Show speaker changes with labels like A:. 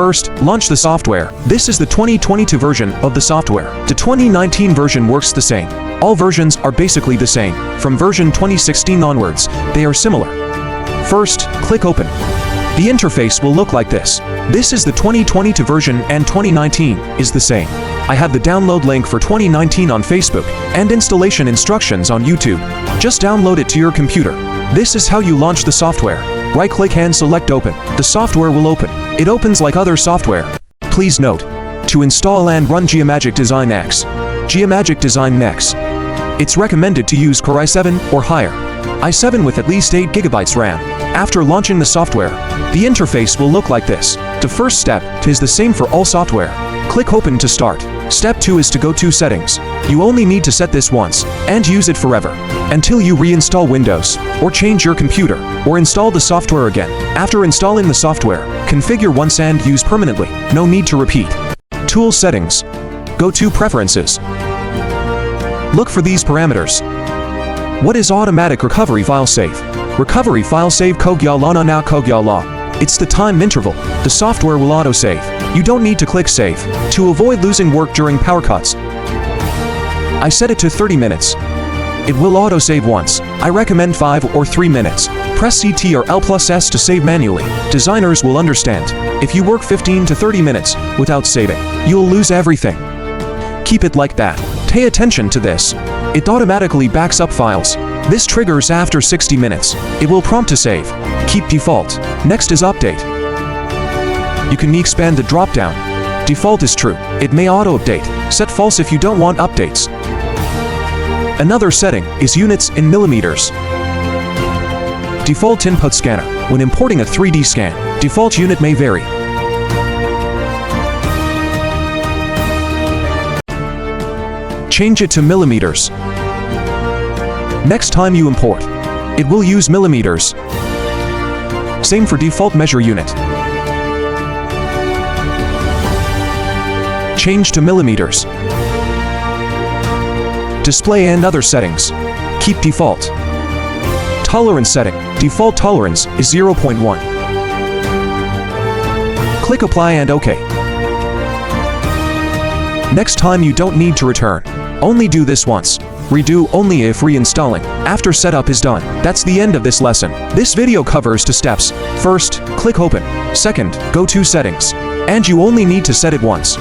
A: First, launch the software. This is the 2022 version of the software. The 2019 version works the same. All versions are basically the same. From version 2016 onwards, they are similar. First, click Open. The interface will look like this. This is the 2022 version and 2019 is the same. I have the download link for 2019 on Facebook and installation instructions on YouTube. Just download it to your computer. This is how you launch the software. Right-click and select Open. The software will open. It opens like other software. Please note, to install and run Geomagic Design X, Geomagic Design X, it's recommended to use Core i7 or higher. i7 with at least 8 GB RAM. After launching the software, the interface will look like this. The first step is the same for all software. Click Open to start. Step 2 is to go to Settings. You only need to set this once and use it forever until you reinstall Windows or change your computer or install the software again. After installing the software, configure once and use permanently. No need to repeat. Tool Settings. Go to Preferences. Look for these parameters. What is automatic recovery file save? Recovery file save Kogyalana na Kogyala. It's the time interval. The software will autosave. You don't need to click Save. To avoid losing work during power cuts, I set it to 30 minutes. It will autosave once. I recommend 5 or 3 minutes. Press CT or L+S to save manually. Designers will understand. If you work 15 to 30 minutes without saving, you'll lose everything. Keep it like that. Pay attention to this. It automatically backs up files. This triggers after 60 minutes. It will prompt to save. Keep default. Next is Update. You can expand the drop-down. Default is true. It may auto-update. Set false if you don't want updates. Another setting is units in millimeters. Default input scanner. When importing a 3D scan, default unit may vary. Change it to millimeters. Next time you import, it will use millimeters. Same for default measure unit. Change to millimeters. Display and other settings. Keep default. Tolerance setting. Default tolerance is 0.1. Click Apply and OK. Next time you don't need to return. Only do this once. Redo only if reinstalling. After setup is done. That's the end of this lesson. This video covers 2 steps. First, click Open. Second, go to Settings. And you only need to set it once.